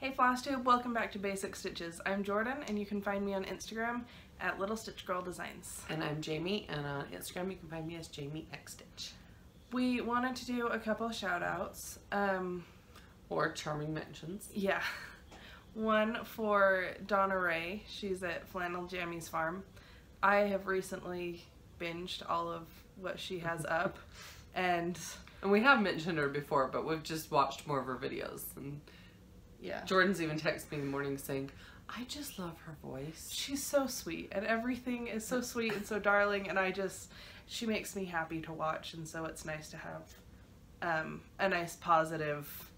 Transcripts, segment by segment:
Hey Flosstube, welcome back to Basic Stitches. I'm Jordan and you can find me on Instagram at Little Stitch Girl Designs. And I'm Jamie, and on Instagram you can find me as Jamie X Stitch. We wanted to do a couple of shout outs. Or charming mentions. Yeah. One for Donna Ray. She's at Flannel Jammies farm. I have recently binged all of what she has up and we have mentioned her before, but we've just watched more of her videos. And yeah. Jordan's even texted me in the morning saying, I just love her voice. She's so sweet and everything is so sweet and so darling, and she makes me happy to watch, and so it's nice to have a nice positive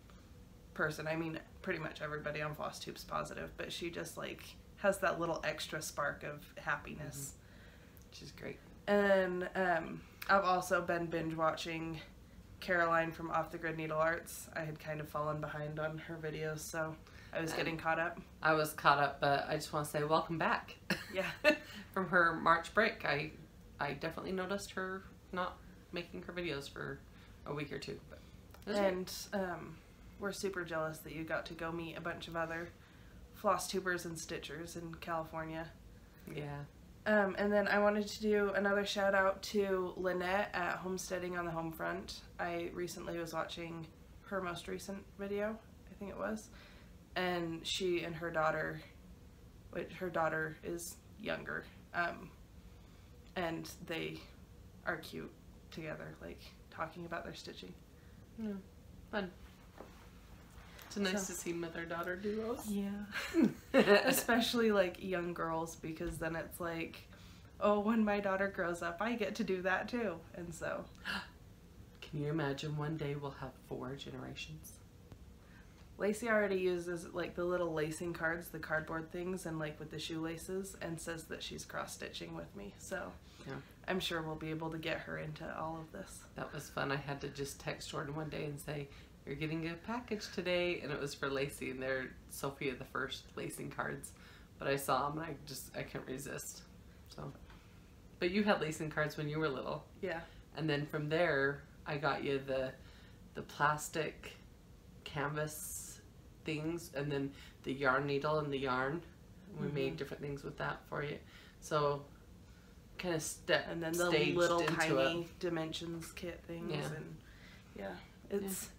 person. I mean, pretty much everybody on Flosstube's positive, but she just like has that little extra spark of happiness. She's great. And I've also been binge watching Caroline from Off the Grid Needlearts. I had kind of fallen behind on her videos, so I was getting caught up. I was caught up, but I just want to say welcome back. Yeah. From her March break. I definitely noticed her not making her videos for a week or two. But and we're super jealous that you got to go meet a bunch of other Flosstubers and Stitchers in California. Yeah. And then I wanted to do another shout out to Lynnette at Homesteading on the Homefront. I recently was watching her most recent video, I think it was, and she and her daughter, which her daughter is younger, and they are cute together, like talking about their stitching. Yeah, fun. It's nice to see mother-daughter duos. Yeah. Especially like young girls, because then it's like, oh, when my daughter grows up, I get to do that too. And so. Can you imagine one day we'll have 4 generations? Lacey already uses like the little lacing cards, the cardboard things, and like with the shoelaces, and says that she's cross-stitching with me. So yeah. I'm sure we'll be able to get her into all of this. That was fun. I had to just text Jordan one day and say, you're getting a package today, and it was for Lacey, and they're Sophia the First lacing cards. But I saw them, and I couldn't resist. So, but you had lacing cards when you were little. Yeah. And then from there, I got you the plastic canvas things, and then the yarn needle and the yarn. We made different things with that for you. So, kind of and then the little tiny dimensions kit things, and yeah.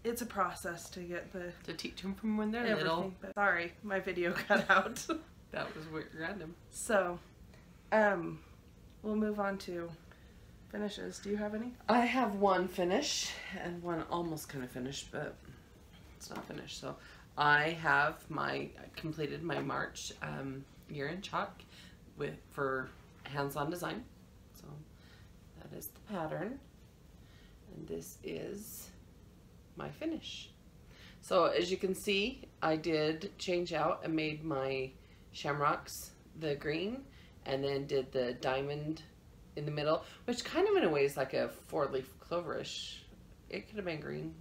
It's a process to get to teach them from when they're little. But sorry, my video cut out. That was weird, random. So, we'll move on to finishes. Do you have any? I have one finish and one almost kind of finished, but it's not finished. So I have completed my March year in chalk for hands-on design. So that is the pattern, and this is my finish. So as you can see, I did change out and made my shamrocks the green, and then did the diamond in the middle, which kind of in a way is like a 4-leaf cloverish. It could have been green.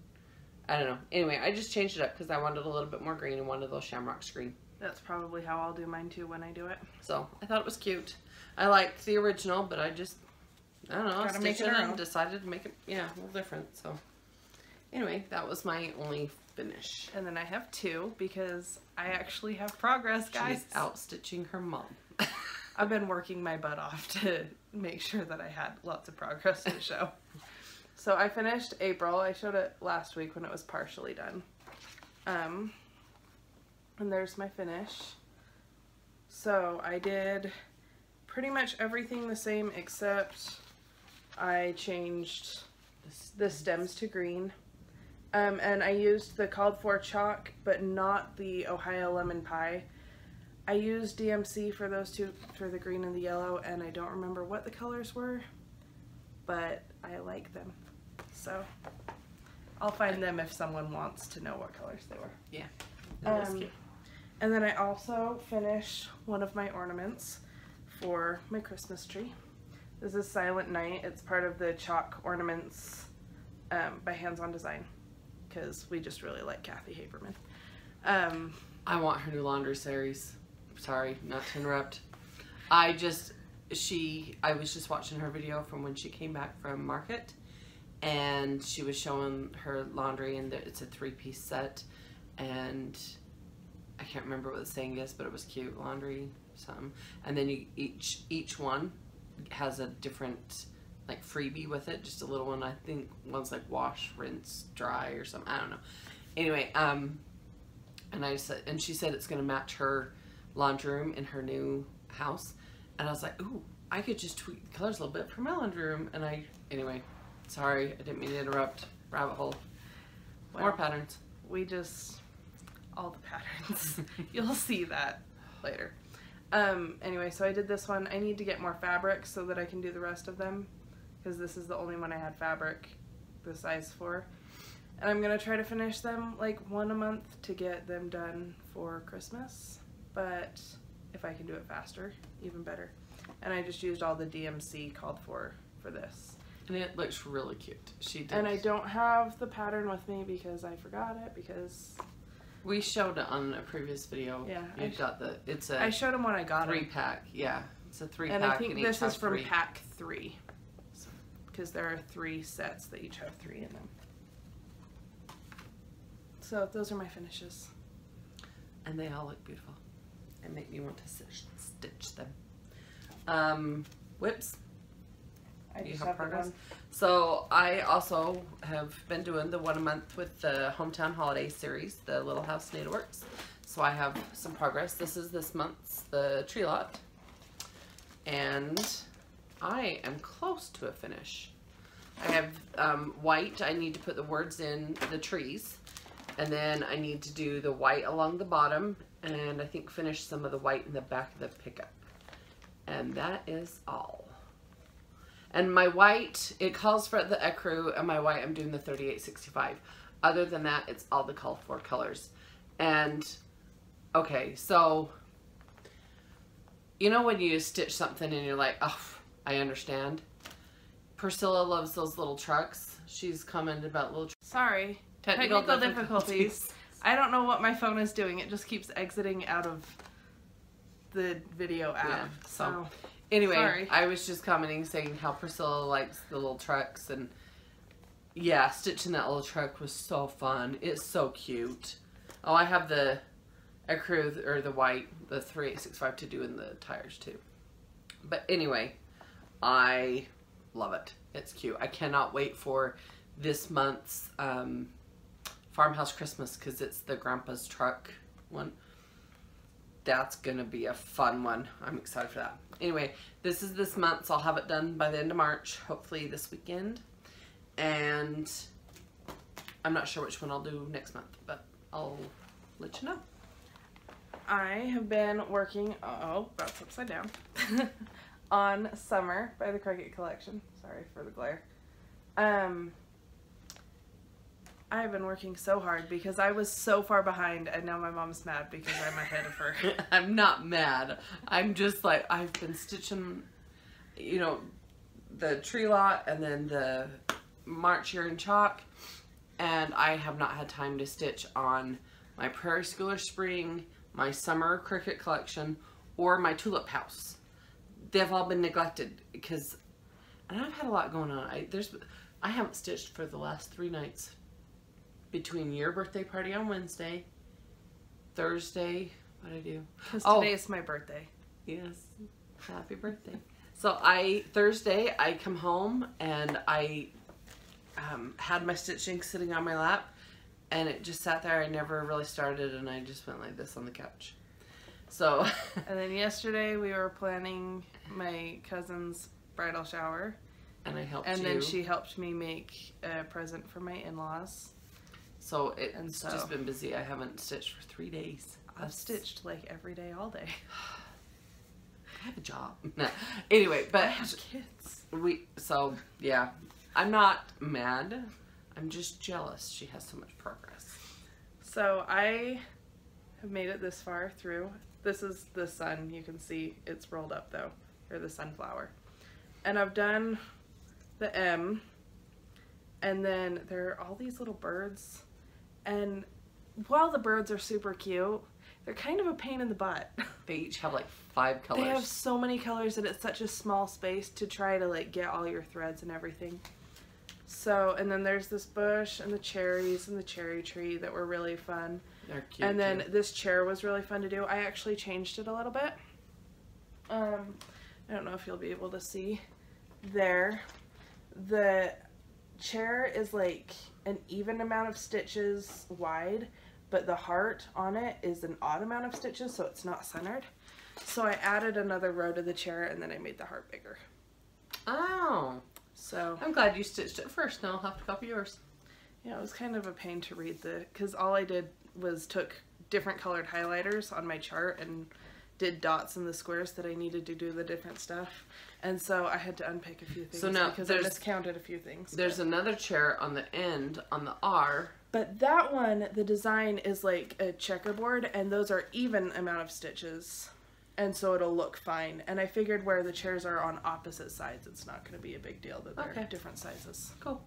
I don't know. Anyway, I just changed it up because I wanted a little bit more green and wanted those shamrocks green. That's probably how I'll do mine too when I do it. So I thought it was cute. I liked the original, but I don't know, stitched it and decided to make it, a little different. So anyway, that was my only finish. And then I have 2 because I actually have progress, guys. She's out stitching her mom. I've been working my butt off to make sure that I had lots of progress to show. So I finished April. I showed it last week when it was partially done. And there's my finish. So I did pretty much everything the same, except I changed the stems to green. And I used the called for chalk, but not the Ohio lemon pie. I used DMC for those two, for the green and the yellow, and I don't remember what the colors were, but I like them. So I'll find them if someone wants to know what colors they were. Yeah, that was cute. And then I also finished one of my ornaments for my Christmas tree. This is Silent Night. It's part of the Chalk Ornaments by Hands On Design, because we just really like Kathy Haberman. I want her new laundry series. Sorry, not to interrupt. I was just watching her video from when she came back from market, and she was showing her laundry, and it's a 3-piece set, and I can't remember what the saying is, but it was cute. Laundry something. And then you each one has a different like freebie with it, just a little one. I think one's like wash, rinse, dry or something. I don't know. Anyway, and she said it's gonna match her laundry room in her new house. And I was like, ooh, I could just tweak the colors a little bit for my laundry room. And anyway, sorry, I didn't mean to interrupt. Rabbit hole. Well, more patterns. All the patterns. You'll see that later. Anyway, so I did this one. I need to get more fabric so that I can do the rest of them, because this is the only one I had fabric the size for. And I'm gonna try to finish them like one a month to get them done for Christmas, but if I can do it faster, even better. And I just used all the DMC called for this. And it looks really cute. She did. And I don't have the pattern with me because I forgot it, because we showed it on a previous video. Yeah, I showed them when I got it. 3-pack. Yeah, it's a 3-pack. And I think this is from pack 3, because there are 3 sets that each have 3 in them. So those are my finishes. And they all look beautiful and make me want to stitch them. Whips. I just have progress. So I also have been doing the one a month with the Hometown Holiday series, the Little House Needleworks. So I have some progress. This is this month's the tree lot, and I am close to a finish. I have white. I need to put the words in the trees, and then I need to do the white along the bottom, and I think finish some of the white in the back of the pickup. And that is all. And my white, it calls for the ecru, and my white, I'm doing the 3865. Other than that, it's all the called for colors. And, okay, so, you know when you stitch something and you're like, oh, I understand? Priscilla loves those little trucks. She's commented about little trucks. Sorry. Technical difficulties. I don't know what my phone is doing. It just keeps exiting out of the video app. Yeah, so anyway, sorry. I was just commenting saying how Priscilla likes the little trucks, and yeah, stitching that little truck was so fun. It's so cute. Oh, I have the ecru, or the white, the 3865 to do in the tires too. But anyway, I love it. It's cute. I cannot wait for this month's Farmhouse Christmas, because it's the Grandpa's truck one. That's gonna be a fun one. I'm excited for that. Anyway, this is this month, so I'll have it done by the end of March, hopefully this weekend. And I'm not sure which one I'll do next month, but I'll let you know. I have been working, oh, that's upside down, on Summer by the Cricut Collection. Sorry for the glare. I've been working so hard because I was so far behind, and now my mom's mad because I'm ahead of her. I'm not mad. I'm just like, I've been stitching, you know, the tree lot and then the March Year in Chalk, and I have not had time to stitch on my Prairie Schooler Spring, my Summer Cricut Collection, or my Tulip House. They've all been neglected because, and I've had a lot going on. I haven't stitched for the last 3 nights. Between your birthday party on Wednesday, Thursday, what did I do? Because today is my birthday. Yes, happy birthday. So Thursday, I come home and I had my stitching sitting on my lap, and it just sat there. I never really started, and I just went like this on the couch. So. And then yesterday we were planning my cousin's bridal shower. And I helped you. And then she helped me make a present for my in-laws. So it's just been busy. I haven't stitched for 3 days. I've stitched like every day, all day. I have a job. No. Anyway, but I have kids. So yeah, I'm not mad. I'm just jealous. She has so much progress. So I have made it this far through. This is the sun. You can see it's rolled up though, or the sunflower. And I've done the M, and then there are all these little birds. And while the birds are super cute, they're kind of a pain in the butt. They each have like 5 colors. They have so many colors, and it's such a small space to try to like get all your threads and everything. So, and then there's this bush and the cherries and the cherry tree that were really fun. They're cute. And then this chair was really fun to do. I actually changed it a little bit. I don't know if you'll be able to see there. The chair is like an even amount of stitches wide, but the heart on it is an odd amount of stitches, so it's not centered. So I added another row to the chair, and then I made the heart bigger. Oh. So I'm glad you stitched it first. Now I'll have to copy yours. yeah, it was kind of a pain to read because all I did was took different colored highlighters on my chart and did dots in the squares that I needed to do the different stuff. And so I had to unpick a few things because I miscounted a few things. There's another chair on the end, on the R. But that one, the design is like a checkerboard, and those are even amount of stitches. And so it'll look fine. And I figured where the chairs are on opposite sides, it's not going to be a big deal that they're different sizes. Cool.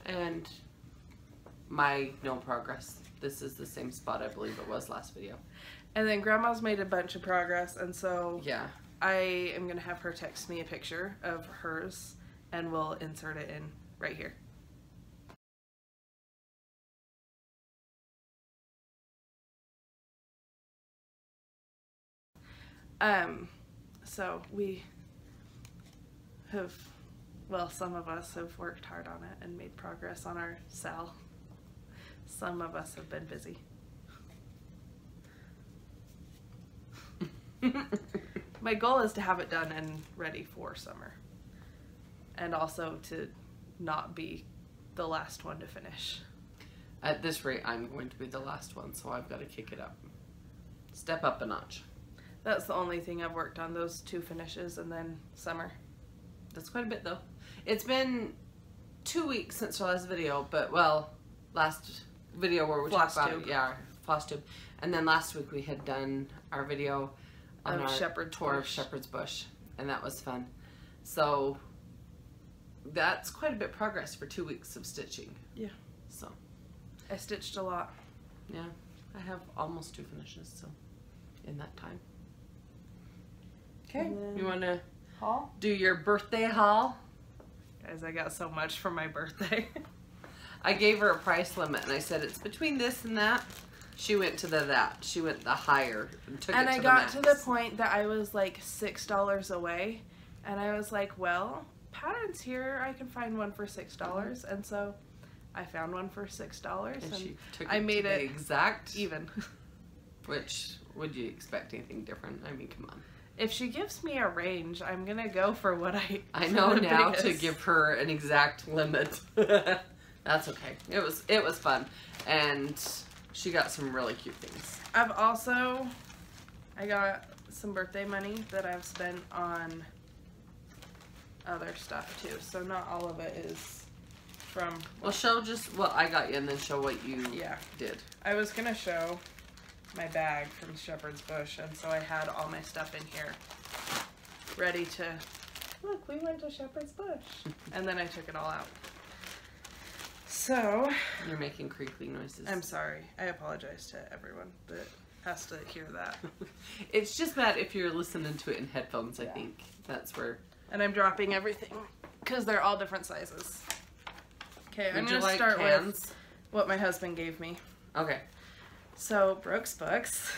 And my no progress. This is the same spot I believe it was last video. And then Grandma's made a bunch of progress, and so yeah, I am going to have her text me a picture of hers, and we'll insert it in right here. So we have, well, some of us have worked hard on it and made progress on our cell. Some of us have been busy. My goal is to have it done and ready for summer. And also to not be the last one to finish. At this rate, I'm going to be the last one, so I've got to kick it up. Step up a notch. That's the only thing I've worked on, those 2 finishes and then summer. That's quite a bit though. It's been 2 weeks since our last video, but well, last video where we talked about it, yeah, Flosstube. And then last week we had done our video on our tour of Shepherd's Bush, and that was fun. So that's quite a bit of progress for 2 weeks of stitching. Yeah. So I stitched a lot. yeah, I have almost 2 finishes, so in that time. Okay, you want to do your birthday haul? Guys, I got so much for my birthday. I gave her a price limit, and I said it's between this and that. She went to that. She went the higher and took it to the max. And I got to the point that I was like $6 away, and I was like, well, patterns here, I can find one for $6, and so I found one for $6, and she took I made it exact even. Which, would you expect anything different? I mean, come on. If she gives me a range, I'm gonna go for what I know now to give her an exact limit. That's okay. It was fun, and she got some really cute things. I got some birthday money that I've spent on other stuff too, so not all of it is from... Well, show just what I got you, and then show what you did. I was gonna show my bag from Shepherd's Bush, and so I had all my stuff in here ready to... Look, we went to Shepherd's Bush. And then I took it all out. So... You're making creaky noises. I'm sorry. I apologize to everyone that has to hear that. It's just that if you're listening to it in headphones, I think that's where... And I'm dropping everything because they're all different sizes. Okay, I'm going to start with what my husband gave me. Okay. So, Brooke's books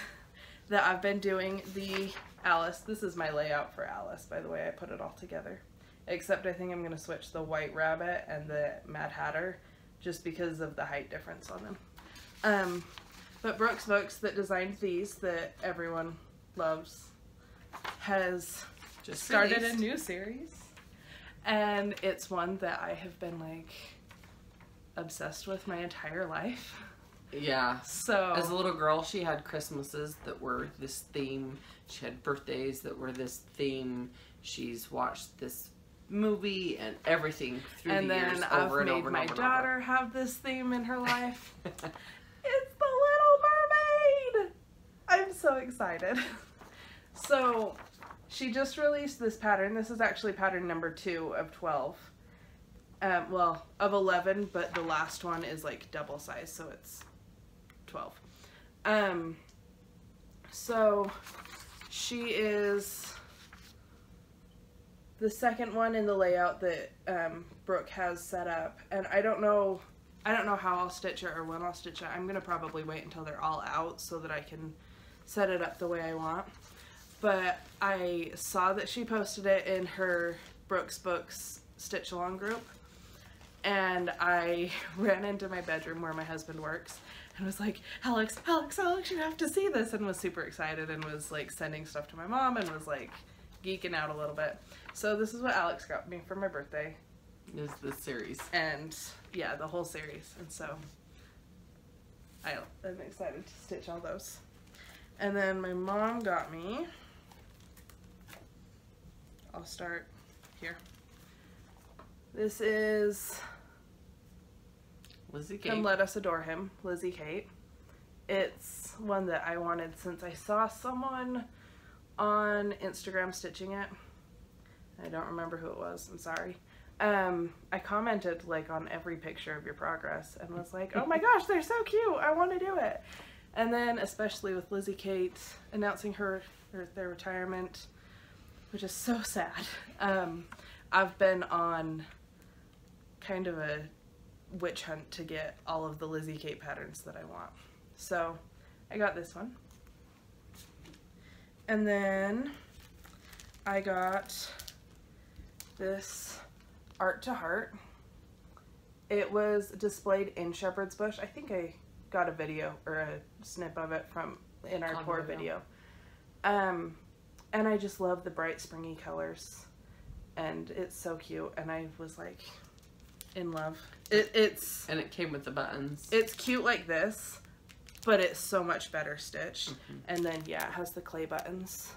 that I've been doing the Alice. This is my layout for Alice, by the way. I put it all together. Except I think I'm going to switch the White Rabbit and the Mad Hatter just because of the height difference on them. But Brooke's books that designed these that everyone loves has just started a new series. And it's one that I have been like obsessed with my entire life. Yeah. So as a little girl, she had Christmases that were this theme. She had birthdays that were this theme. She's watched this movie and everything through the years over and over and over. And then I've made my daughter have this theme in her life. It's the Little Mermaid! I'm so excited. So she just released this pattern. This is actually pattern number 2 of 12. Well, of 11, but the last one is like double size, so it's 12. So she is the second one in the layout that Brooke has set up, and I don't know, I don't know how I'll stitch it or when I'll stitch it. I'm going to probably wait until they're all out so that I can set it up the way I want. But I saw that she posted it in her Brooke's Books stitch along group, and I ran into my bedroom where my husband works and was like, Alex, you have to see this, and was super excited and was like sending stuff to my mom and was like geeking out a little bit. So this is what Alex got me for my birthday. Is the series. And yeah, the whole series. And so I'm excited to stitch all those. And then my mom got me, I'll start here. This is Lizzie Kate. And Let Us Adore Him, Lizzie Kate. It's one that I wanted since I saw someone on Instagram stitching it. I don't remember who it was, I'm sorry. I commented like on every picture of your progress and was like, oh my gosh, they're so cute, I want to do it. And then especially with Lizzie Kate announcing their retirement, which is so sad. I've been on kind of a witch hunt to get all of the Lizzie Kate patterns that I want. So I got this one. And then I got this Art to Heart. It was displayed in Shepherd's Bush. I think I got a video or a snip of it in our tour video. And I just love the bright springy colors, and it's so cute, and I was like in love. And it came with the buttons. It's cute like this, but it's so much better stitched. And then yeah, it has the clay buttons.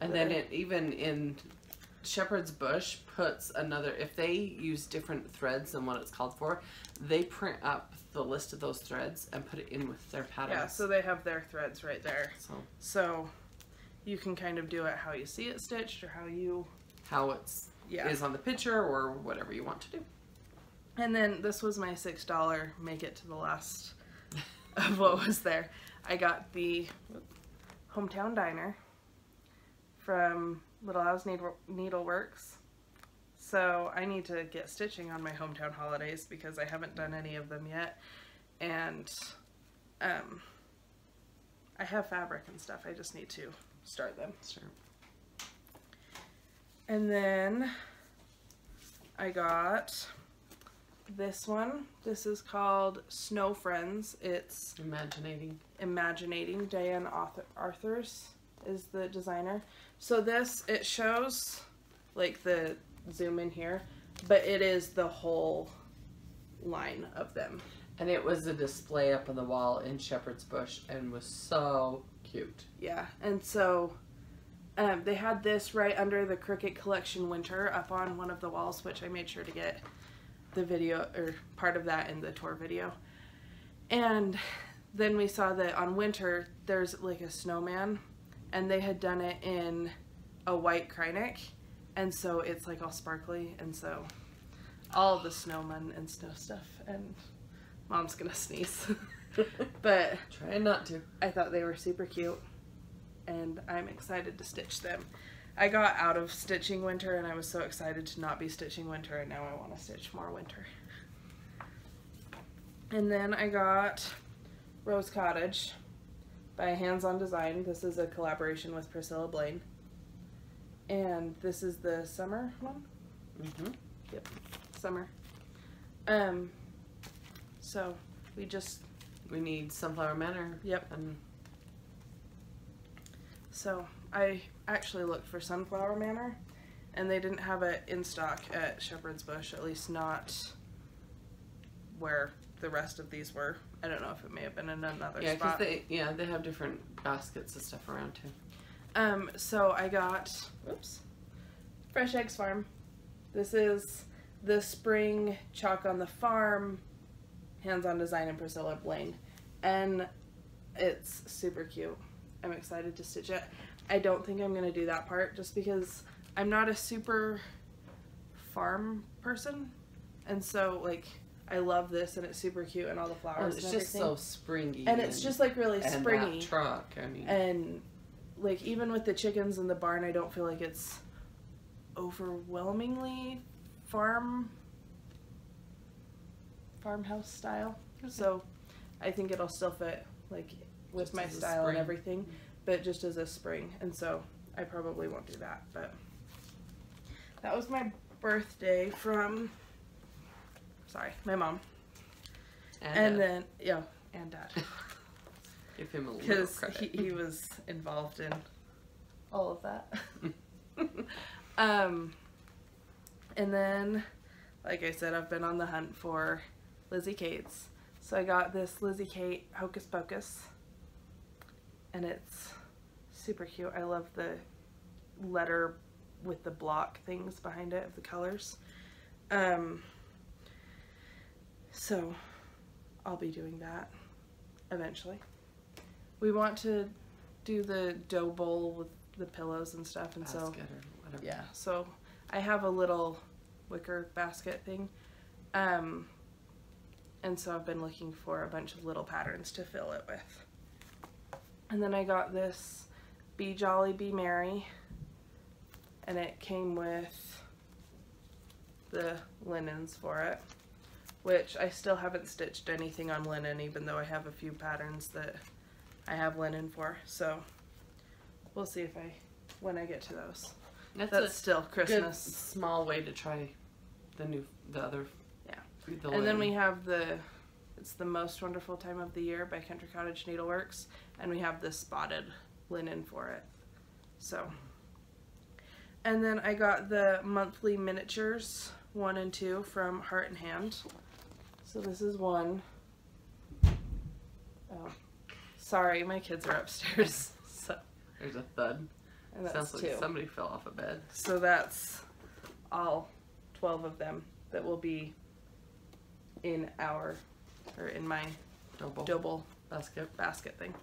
And then it even in Shepherd's Bush puts another, if they use different threads than what it's called for, they print up the list of those threads and put it in with their patterns. Yeah, so they have their threads right there. So you can kind of do it how you see it stitched or how it's is on the picture or whatever you want to do. And then this was my $6 make it to the last of what was there. I got the Hometown Diner from Little House Needleworks. So I need to get stitching on my hometown holidays because I haven't done any of them yet. And I have fabric and stuff. I just need to start them. Sure. And then I got this one. This is called Snow Friends. It's Imaginating. Diane Arthurs is the designer. So this, it shows like the zoom in here, but it is the whole line of them. And it was a display up on the wall in Shepherd's Bush and was so cute. Yeah, and so they had this right under the Cricket Collection Winter up on one of the walls, which I made sure to get the video or part of that in the tour video. And then we saw that on Winter there's like a snowman, and they had done it in a white Krynic, and so it's like all sparkly, and so all the snowmen and snow stuff, and Mom's gonna sneeze. But try not to. I thought they were super cute, and I'm excited to stitch them. I got out of stitching Winter, and I was so excited to not be stitching Winter, and now I want to stitch more Winter. And then I got Rose Cottage by Hands On Design. This is a collaboration with Priscilla Blaine. And this is the summer one? Yep, summer. So we need Sunflower Manor. Yep. And so I actually looked for Sunflower Manor, and they didn't have it in stock at Shepherd's Bush, at least not where the rest of these were. I don't know if it may have been in another spot. They have different baskets of stuff around too. So I got, Fresh Eggs Farm. This is the spring Chalk on the Farm, Hands On Design, and Priscilla Blaine. And it's super cute. I'm excited to stitch it. I don't think I'm going to do that part just because I'm not a super farm person. And so, like, I love this, and it's super cute, and all the flowers and everything. It's just so springy. And it's just, like, really springy. And that truck, I mean. And, like, even with the chickens in the barn, I don't feel like it's overwhelmingly farmhouse style. So I think it'll still fit like with Just my as a style and spring. everything, but just as a spring. And so I probably won't do that, but that was my birthday from, sorry, my mom. And then, yeah, and Dad. Give him a little Because credit. he was involved in all of that. And then, like I said, I've been on the hunt for Lizzie Kate's. So I got this Lizzie Kate Hocus Pocus. And it's super cute. I love the letter with the block things behind it of the colors. So I'll be doing that eventually. We want to do the dough bowl with the pillows and stuff, and so Basket or whatever. yeah, so I have a little wicker basket thing, and so I've been looking for a bunch of little patterns to fill it with. And then I got this Be Jolly Be Merry, and it came with the linens for it, which I still haven't stitched anything on linen, even though I have a few patterns that I have linen for. So we'll see if when I get to those. That's still good Christmas. small way to try the other. Yeah. The And then linen. we have it's the Most Wonderful Time of the Year by Country Cottage Needleworks, and we have this spotted linen for it. So, and then I got the monthly miniatures 1 and 2 from Heart and Hand. So this is one. Oh, sorry, my kids are upstairs. So, There's a thud. and that's Sounds like 2. somebody fell off a bed. So that's all 12 of them that will be in my double basket thing.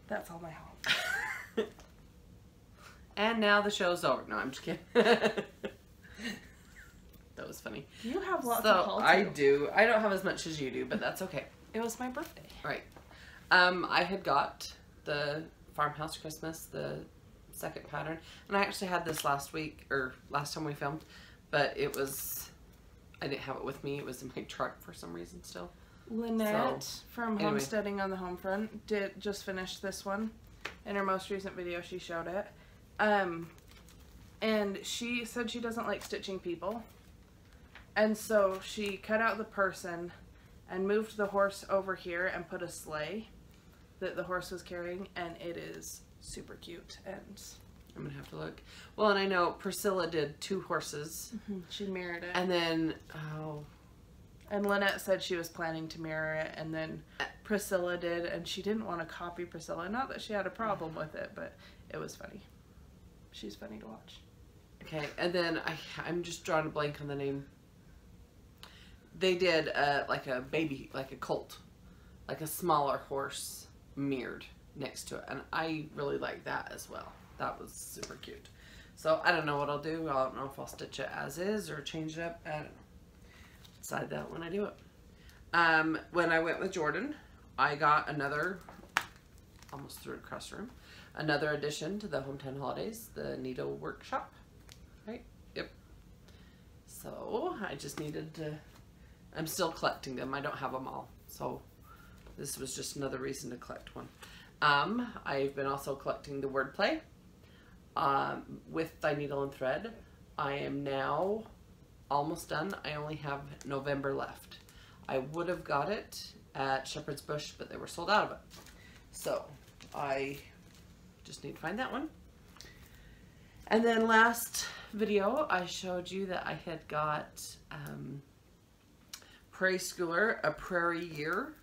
That's all my haul. And now the show's over. No, I'm just kidding. That was funny. You have lots So of haul too. I do. I don't have as much as you do, but that's okay. It was my birthday. Right. I had got the Farmhouse Christmas, the second pattern, and I actually had this last week, or last time we filmed, but it was, I didn't have it with me. It was in my truck for some reason still. Lynnette from anyway. Homesteading on the Homefront just finished this one. In her most recent video, she showed it. And she said she doesn't like stitching people. And so she cut out the person and moved the horse over here and put a sleigh that the horse was carrying, and it is super cute. And I'm gonna have to look. Well, and I know Priscilla did 2 horses, she mirrored it. and then And Lynnette said she was planning to mirror it, and then Priscilla did, and she didn't want to copy Priscilla. Not that she had a problem with it, but it was funny. She's funny to watch. okay, and then I'm just drawing a blank on the name. They did like a baby, like a colt, like a smaller horse mirrored next to it, and I really like that as well. That was super cute. So I don't know what I'll do. I don't know if I'll stitch it as is or change it up. I don't know. Decide that when I do it. When I went with Jordan, I got another, almost threw it across the room, another addition to the Hometown Holidays, the Needle Workshop. Right? Yep. So I just needed to, I'm still collecting them. I don't have them all. So this was just another reason to collect one. I've been also collecting the wordplay with Thy Needle and Thread. I am now almost done. I only have November left. I would have got it at Shepherd's Bush, but they were sold out of it. So I just need to find that one. And then last video, I showed you that I had got Prairie Schooler, A Prairie Year.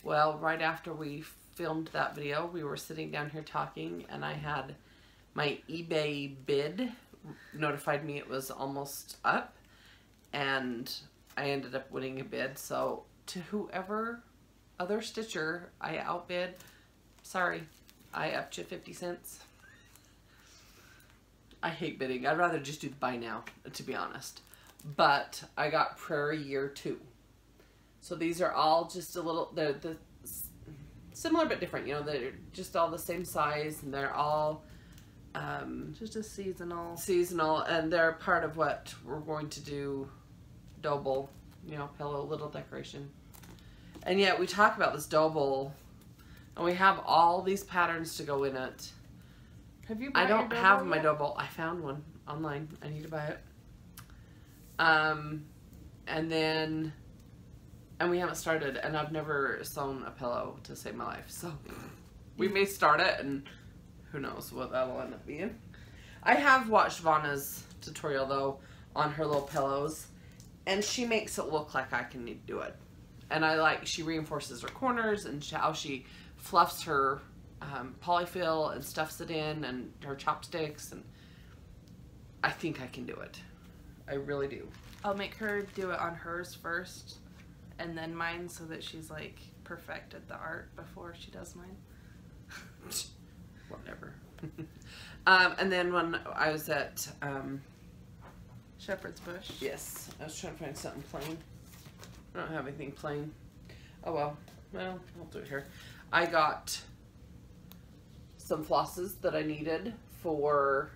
Well, right after we filmed that video, we were sitting down here talking, and I had my eBay bid notified me it was almost up, and I ended up winning a bid. So to whoever other stitcher I outbid, sorry, I upped you 50 cents. I hate bidding. I'd rather just do the buy now, to be honest. But I got Prairie Year 2. So these are all just a little, they're similar but different, you know, they're just all the same size, and they're all Just a seasonal. seasonal, and they're part of what we're going to do dough bowl, you know, pillow, little decoration. And yet we talk about this dough bowl, and we have all these patterns to go in it. Have you bought I don't your have dough bowl my yet? dough bowl. I found one online. I need to buy it. And we haven't started, and I've never sewn a pillow to save my life. So we may start it, and who knows what that'll end up being. I have watched Vanna's tutorial though on her little pillows, and she makes it look like I can do it. And I like, she reinforces her corners and how she fluffs her polyfill and stuffs it in, and her chopsticks, and I think I can do it. I really do. I'll make her do it on hers first and then mine, so that she's like perfected the art before she does mine. Whatever. And then when I was at Shepherd's Bush. yes, I was trying to find something plain. I don't have anything plain. Oh well. Well, I'll do it here. I got some flosses that I needed for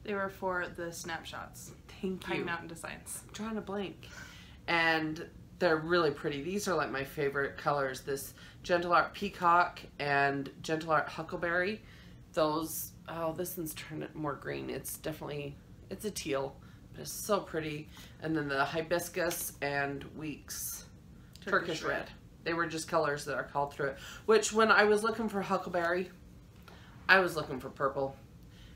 They were for the snapshots. thank you. Pine Mountain Designs. I'm drawing a blank. And they're really pretty. These are like my favorite colors. This Gentle Art Peacock and Gentle Art Huckleberry. Those, oh, this one's turned it more green. It's definitely, it's a teal, but it's so pretty. And then the Hibiscus and Weeks Turkish Red. They were just colors that are called through it. Which, when I was looking for Huckleberry, I was looking for purple.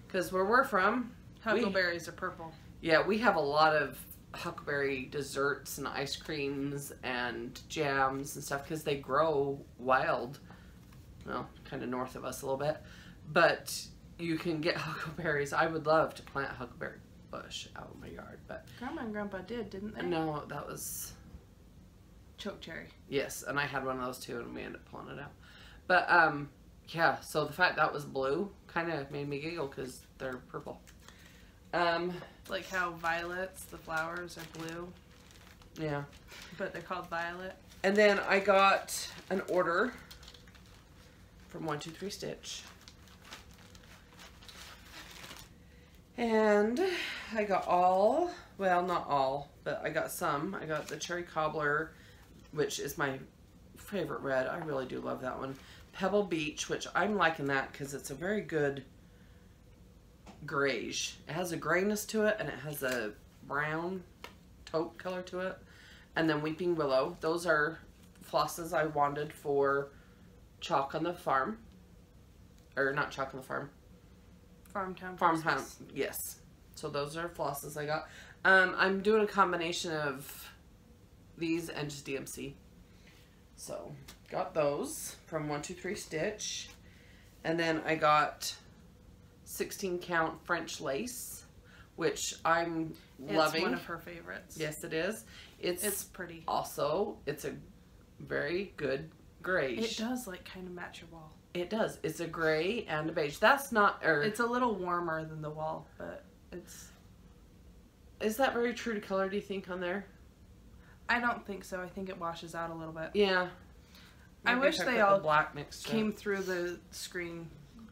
Because where we're from, Huckleberries are purple. yeah, we have a lot of huckleberry desserts and ice creams and jams and stuff because they grow wild. Well, kind of north of us a little bit. But you can get huckleberries. I would love to plant a huckleberry bush out in my yard, but Grandma and Grandpa did, didn't they? no, that was, Chokecherry. yes, and I had one of those too, and we ended up pulling it out. But yeah, so the fact that was blue kind of made me giggle because they're purple. Like how violets, the flowers are blue, Yeah. but they're called violet. And then I got an order from 123 Stitch. And I got all, well, not all, but I got some. I got the Cherry Cobbler, which is my favorite red. I really do love that one. Pebble Beach, which I'm liking that because it's a very good grayish. It has a grayness to it, and it has a brown taupe color to it. And then Weeping Willow. Those are flosses I wanted for Chalk on the Farm. Or not Chalk on the Farm. Farmtown. Farmhouse, yes. So those are flosses I got. I'm doing a combination of these and just DMC. So, got those from 123 Stitch. And then I got 16 count French lace, which I'm loving. It's one of her favorites. Yes, it is. It's pretty. Also, it's a very good grayish. It does like kind of match your wall. It does. It's a gray and a beige. That's not, It's a little warmer than the wall, but it's. Is that very true to color, do you think, on there? I don't think so. I think it washes out a little bit. Yeah. I Maybe wish if they put all the black mixed came through the screen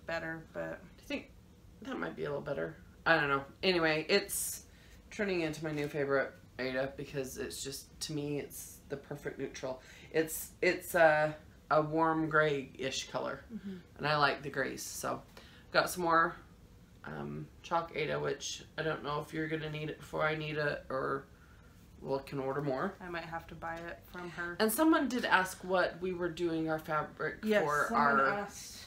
better, but. Do you think that might be a little better? I don't know. Anyway, it's turning into my new favorite Aida because it's just, to me, it's the perfect neutral. It's a warm gray-ish color, and I like the grays. So, got some more chalk Aida, which I don't know if you're gonna need it before I need it, or well, can order more. I might have to buy it from her. And someone did ask what we were doing our fabric Yes, for someone our. asked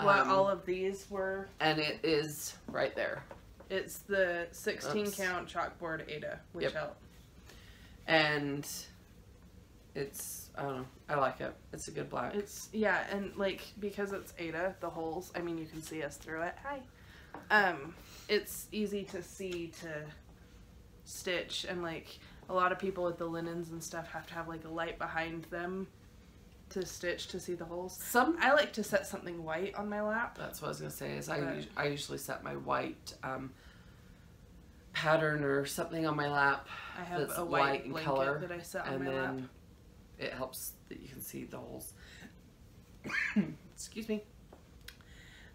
what all of these were. And it is right there. It's the 16 Oops. count chalkboard Aida, which Yep. helped. And it's, I don't know, I like it. It's a good black. It's, yeah, and like, because it's Aida, the holes, I mean, you can see us through it. Hi. It's easy to see to stitch, and like, a lot of people with the linens and stuff have to have like a light behind them to stitch to see the holes. I like to set something white on my lap. That's what I was gonna say. Is I usually set my white pattern or something on my lap. I have that's a white in blanket color, that I set on and my then lap. it helps that you can see the holes. Excuse me.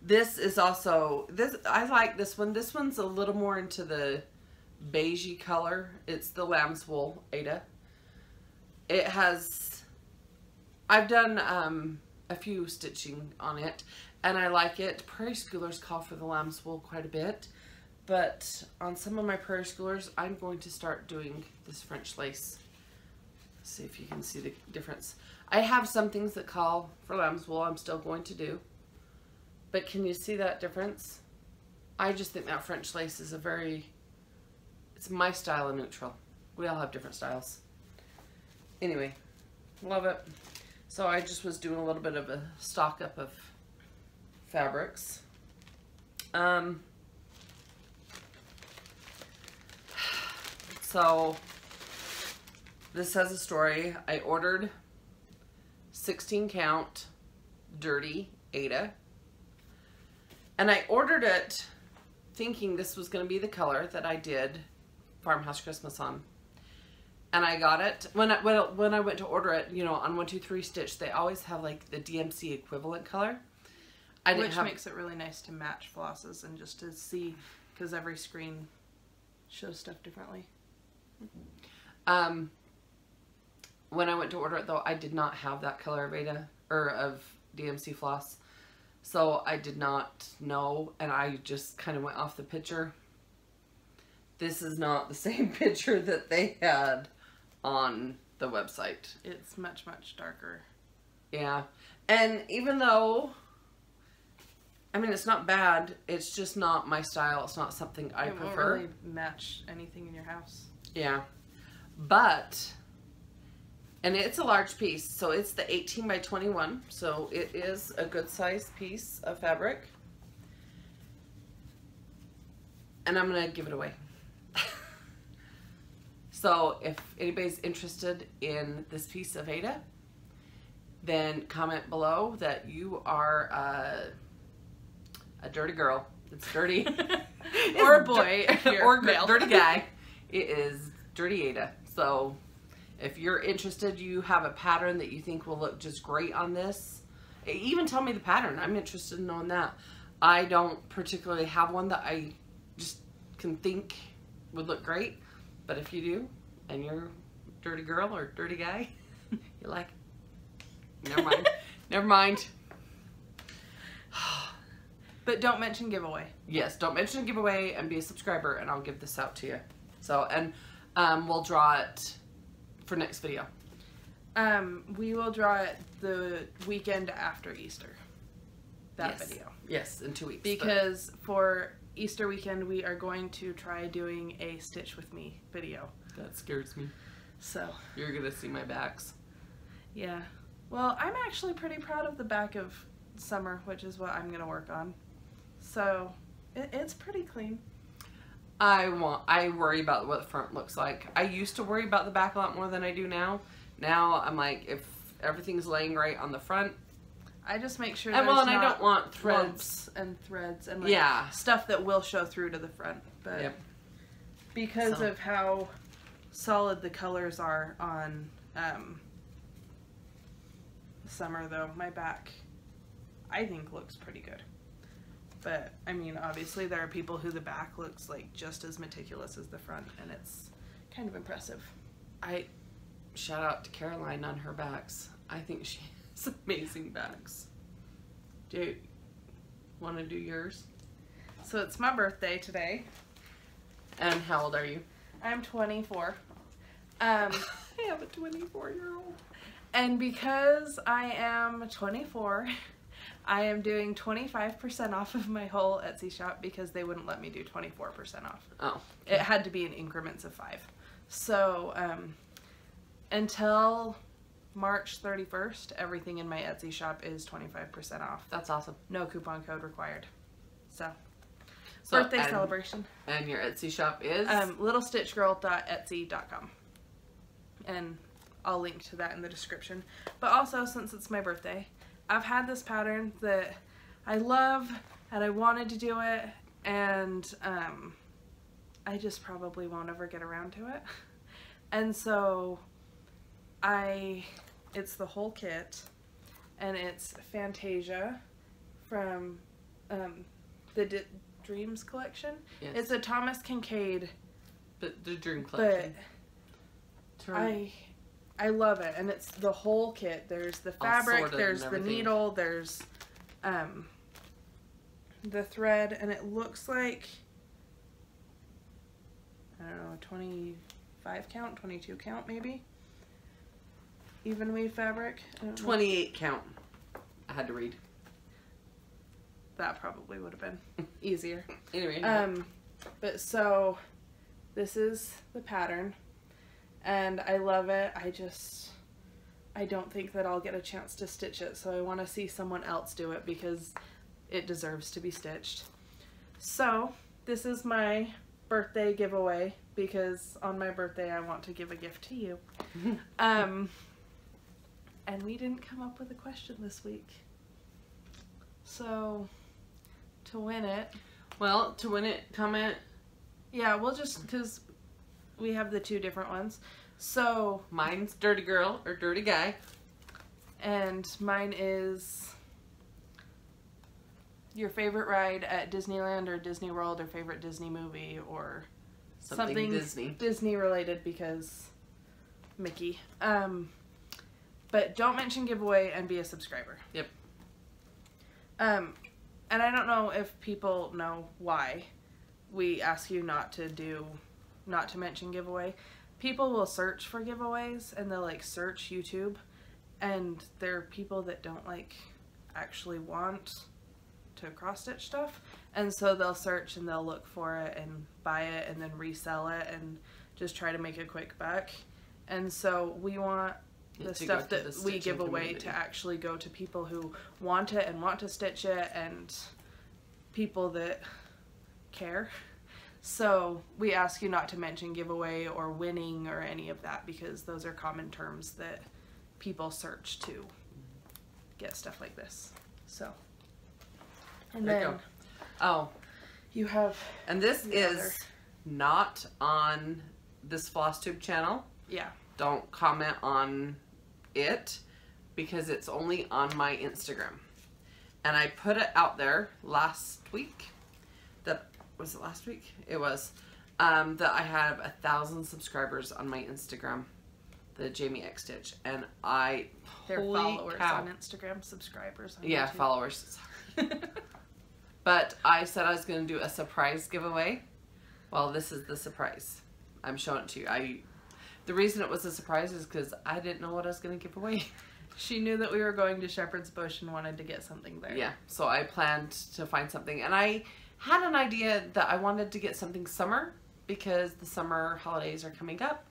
This is also I like this one. This one's a little more into the beigey color. It's the lamb's wool Aida. It has, I've done a few stitching on it, and I like it. Prairie schoolers call for the lamb's wool quite a bit, but on some of my prairie schoolers, I'm going to start doing this French lace. See if you can see the difference. I have some things that call for lamb's wool I'm still going to do, but can you see that difference? I just think that French lace is it's my style of neutral. We all have different styles. Anyway, love it. So I just was doing a little bit of a stock up of fabrics. So this has a story. I ordered 16 count dirty Aida, and I ordered it thinking this was going to be the color that I did Farmhouse Christmas on. And I got it when I went to order it, you know, on 123 Stitch, they always have like the DMC equivalent color. Which makes it really nice to match flosses and just to see, because every screen shows stuff differently. When I went to order it though, I did not have that color of Aida or of DMC floss, so I did not know, and I just kind of went off the picture. This is not the same picture that they had on the website. It's much, much darker. Yeah. And even though, I mean, it's not bad, it's just not my style. It's not something I prefer. It won't really match anything in your house. Yeah. But, and it's a large piece, so it's the 18 by 21, so it is a good sized piece of fabric. And I'm going to give it away. So if anybody's interested in this piece of Aida, then comment below that you are a dirty girl. It's dirty. Or a boy. Or male. Dirty guy. It is dirty Aida. So if you're interested, you have a pattern that you think will look just great on this, even tell me the pattern. I'm interested in knowing that. I don't particularly have one that I just can think would look great. But if you do, and you're a dirty girl or dirty guy, you're like, never mind. Never mind. But don't mention giveaway. Yes, don't mention giveaway and be a subscriber, and I'll give this out to you. So, and we'll draw it for next video. We will draw it the weekend after Easter. That video. Yes, in 2 weeks. Because for Easter weekend, we are going to try doing a Stitch With Me video. That scares me. So. You're going to see my backs. Yeah. Well, I'm actually pretty proud of the back of Summer, which is what I'm going to work on. So, it's pretty clean. I worry about what the front looks like. I used to worry about the back a lot more than I do now. Now, I'm like, if everything's laying right on the front, I just make sure and there's I not don't want threads and threads and like stuff that will show through to the front. But because of how solid the colors are on Summer, though, my back, I think, looks pretty good. But I mean, obviously there are people who the back looks like just as meticulous as the front, and it's kind of impressive. I shout out to Caroline on her backs. I think she has amazing backs. Do you want to do yours? So it's my birthday today. And how old are you? I'm 24. I have a 24-year-old. And because I am 24, I am doing 25% off of my whole Etsy shop because they wouldn't let me do 24% off. Oh. Okay. It had to be in increments of 5. So, until March 31st, everything in my Etsy shop is 25% off. That's awesome. No coupon code required. So birthday celebration. And your Etsy shop is? littlestitchgirl.etsy.com. And I'll link to that in the description. But also, since it's my birthday, I've had this pattern that I love and I wanted to do it, and I just probably won't ever get around to it. And so it's the whole kit, and it's Fantasia from the Dreams collection. Yes. It's a Thomas Kinkade But the dream collection. But I love it, and it's the whole kit. There's the fabric, there's the needle, there's the thread, and it looks like, I don't know, 25 count, 22 count maybe? Even weave fabric? 28 count. I had to read. That probably would have been easier. Anyway. But so, this is the pattern, and I love it. I don't think that I'll get a chance to stitch it, so I want to see someone else do it because it deserves to be stitched. So, this is my birthday giveaway because on my birthday I want to give a gift to you. And we didn't come up with a question this week. So, to win it... Well, to win it, comment... Yeah, we'll just... Because we have the two different ones. So... Mine's Dirty Girl or Dirty Guy. And mine is... Your favorite ride at Disneyland or Disney World or favorite Disney movie or something Disney related because Mickey. But don't mention giveaway and be a subscriber. Yep. And I don't know if people know why we ask you not to mention giveaway. People will search for giveaways and they'll like search YouTube, and there are people that don't like actually want to cross stitch stuff, and so they'll search and they'll look for it and buy it and then resell it and just try to make a quick buck. And so we want the stuff that we give away to actually go to people who want it and want to stitch it and people that care. So we ask you not to mention giveaway or winning or any of that because those are common terms that people search to get stuff like this. So, and there then you go. Oh, you have, and this is not on this Flosstube channel. Yeah. Don't comment on it because it's only on my Instagram. And I put it out there last week. Was it last week? It was. That I have 1,000 subscribers on my Instagram. The Jamie X Stitch. And they're followers on Instagram, subscribers on YouTube. Followers. Sorry. But I said I was going to do a surprise giveaway. Well, this is the surprise. I'm showing it to you. The reason it was a surprise is because I didn't know what I was going to give away. She knew that we were going to Shepherd's Bush and wanted to get something there. Yeah, so I planned to find something. And I had an idea that I wanted to get something summer because the summer holidays are coming up.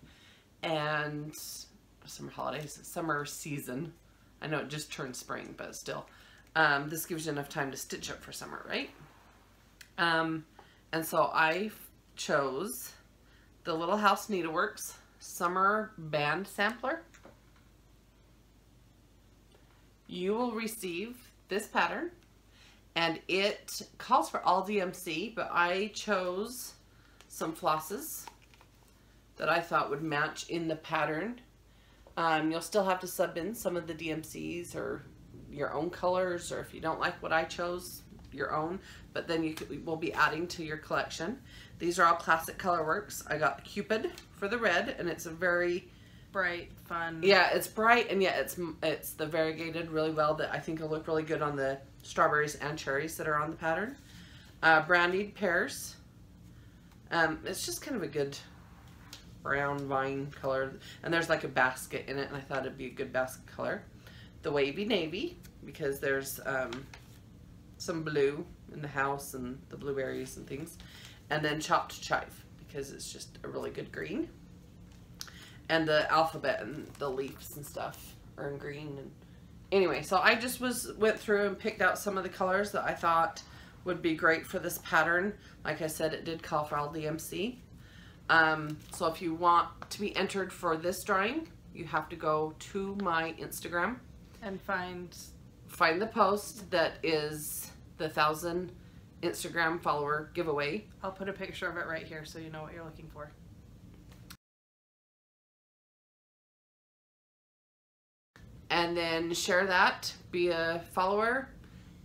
And summer season. I know it just turned spring, but still. This gives you enough time to stitch up for summer, right? And so I chose the Little House Needleworks Summer Band Sampler. You will receive this pattern, and it calls for all DMC, but I chose some flosses that I thought would match in the pattern. You'll still have to sub in some of the DMCs or your own colors, or if you don't like what I chose, your own, but then we'll be adding to your collection. These are all classic color works. I got the Cupid for the red, and it's a very bright, fun. Yeah, it's bright, and yet it's the variegated really well that I think will look really good on the strawberries and cherries that are on the pattern. Brandied pears. It's just kind of a good brown vine color, and there's like a basket in it, and I thought it'd be a good basket color. The wavy navy, because there's some blue in the house and the blueberries and things, and then chopped chive because it's just a really good green. And the alphabet and the leaves and stuff are in green. And anyway, so I just went through and picked out some of the colors that I thought would be great for this pattern. Like I said, it did call for all DMC. So if you want to be entered for this drawing, you have to go to my Instagram and find the post that is the 1,000 Instagram follower giveaway. I'll put a picture of it right here so you know what you're looking for. And then share that, be a follower,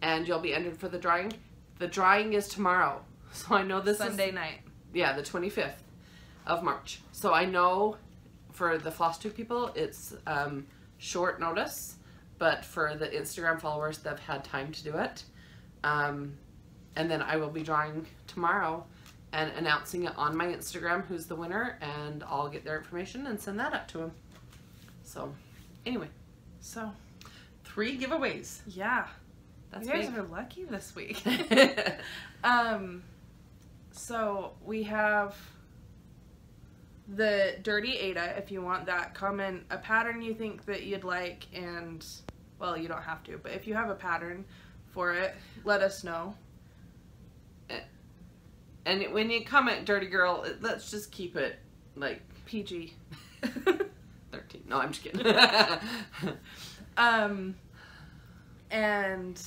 and you'll be entered for the drawing. The drawing is tomorrow, so I know this Sunday night. Yeah, the 25th. of March. So I know for the Flosstube people, it's short notice, but for the Instagram followers, they've had time to do it. And then I will be drawing tomorrow and announcing it on my Instagram who's the winner, and I'll get their information and send that up to them. So anyway, So 3 giveaways. yeah, That's you guys big. are lucky this week. So we have the Dirty Aida. If you want that, comment a pattern you think that you'd like, and well, you don't have to, but if you have a pattern for it, let us know. And when you comment Dirty Girl, let's just keep it like PG. 13. No, I'm just kidding. And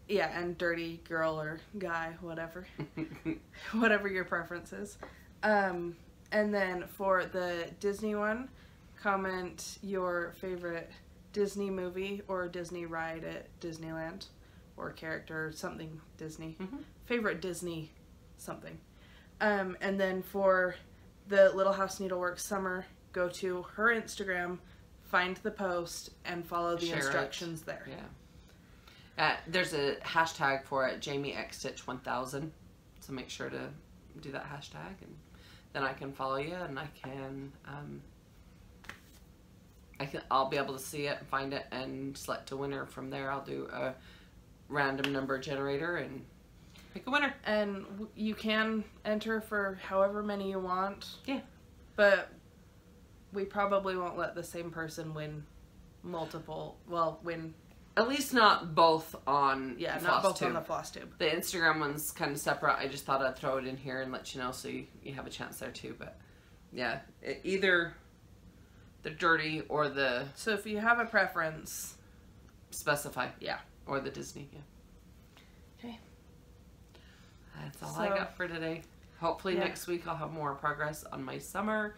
yeah, and dirty girl or guy, whatever. Whatever your preference is. And then for the Disney one, comment your favorite Disney movie or Disney ride at Disneyland, or character or something Disney. Favorite Disney something. And then for the Little House Needleworks Summer, go to her Instagram, find the post, and follow the instructions there. Yeah. There's a hashtag for it, JammieXStitch1000. So make sure to do that hashtag, and then I can follow you, and I'll be able to see it and find it and select a winner from there. I'll do a random number generator and pick a winner. And you can enter for however many you want. Yeah. But we probably won't let the same person win win. At least not both on not both on the Flosstube. The Instagram one's kind of separate. I just thought I'd throw it in here and let you know so you have a chance there too. But yeah, either the dirty or the... So if you have a preference... Specify. Yeah. Or the Disney, yeah. Okay. That's all I got for today. Hopefully next week I'll have more progress on my summer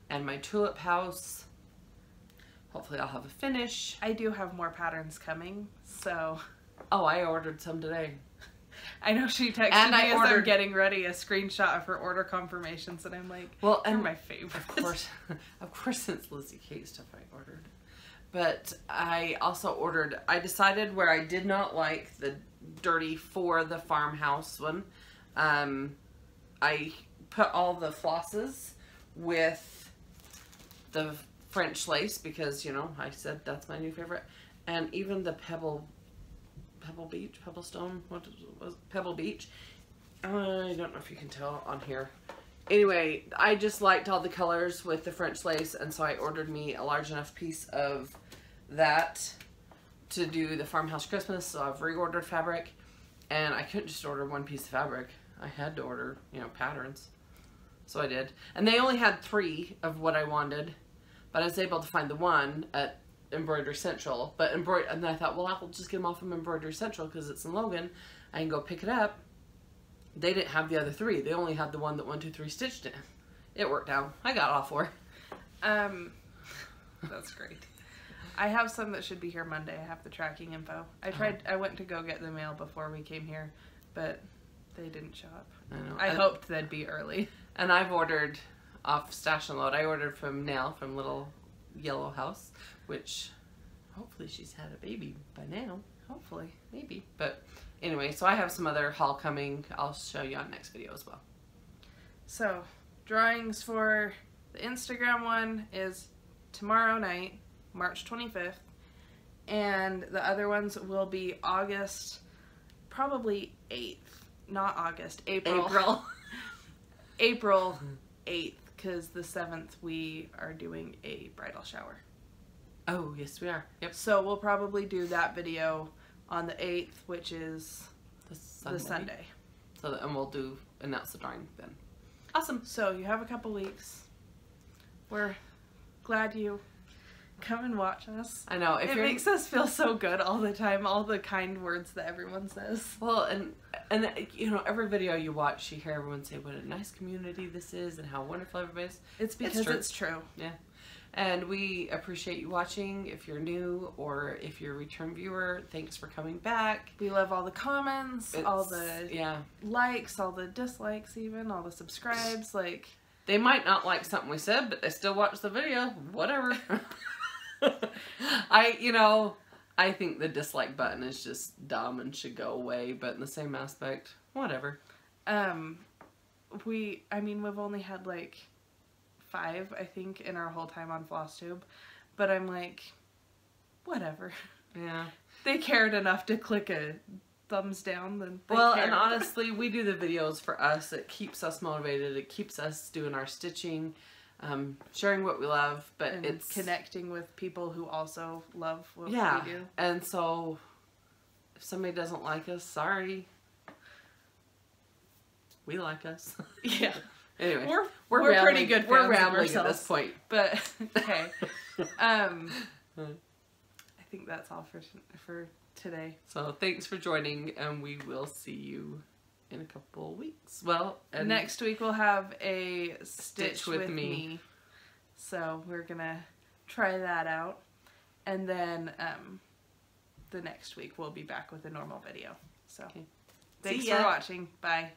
and my tulip house. Hopefully I'll have a finish. I do have more patterns coming, so... Oh, I ordered some today. I know she texted me as I'm getting ready a screenshot of her order confirmations, and I'm like, well, and my favorite. Of course, since Lizzie K stuff I ordered. But I also ordered, I decided where I did not like the dirty for the farmhouse one. I put all the flosses with the French lace because, you know, I said that's my new favorite. And even the Pebble Beach. I don't know if you can tell on here. Anyway, I just liked all the colors with the French lace, and so I ordered me a large enough piece of that to do the farmhouse Christmas. So I've reordered fabric, and I couldn't just order one piece of fabric. I had to order, you know, patterns. So I did. And they only had 3 of what I wanted, but I was able to find the one at Embroidery Central. But and then I thought, well, I'll just get them off from Embroidery Central because it's in Logan. I can go pick it up. They didn't have the other 3. They only had the one that 1, 2, 3 stitched in. It worked out. I got all 4. That's great. I have some that should be here Monday. I have the tracking info. I went to go get the mail before we came here, but they didn't show up. I know. I hoped they'd be early. And I've ordered off Stash and Load. I ordered from Nell from Little Yellow House, which hopefully she's had a baby by now. Hopefully, maybe. But anyway, so I have some other haul coming. I'll show you on next video as well. So, drawings for the Instagram one is tomorrow night, March 25th. And the other ones will be August, probably 8th. Not August, April. April 8th, because the 7th we are doing a bridal shower. Oh, yes we are. Yep. So we'll probably do that video on the 8th, which is the Sunday. So and we'll announce the drawing then. Awesome. So you have a couple weeks. We're glad you come and watch us. I know. It makes us feel so good all the time, all the kind words that everyone says. Well, and you know, every video you watch, you hear everyone say what a nice community this is and how wonderful everybody is. It's because it's true. Yeah. And we appreciate you watching. If you're new or if you're a return viewer, thanks for coming back. We love all the comments, all the likes, all the dislikes even, all the subscribes. Like, They might not like something we said, but they still watch the video. Whatever. I think the dislike button is just dumb and should go away, but in the same aspect, whatever. We've only had like 5, I think, in our whole time on Flosstube, but I'm like, whatever. Yeah. They cared enough to click a thumbs down, then they Well, cared. and honestly, we do the videos for us. It keeps us motivated. It keeps us doing our stitching, sharing what we love, but and it's connecting with people who also love what we do. And so if somebody doesn't like us, sorry. We like us. Yeah. Anyway, we're pretty good fans We're of rambling ourselves, at this point. But okay. I think that's all for today. So thanks for joining, and we will see you in a couple of weeks. Well, and next week we'll have a stitch with me. So we're gonna try that out, and then the next week we'll be back with a normal video. So okay. Thanks for watching. Bye.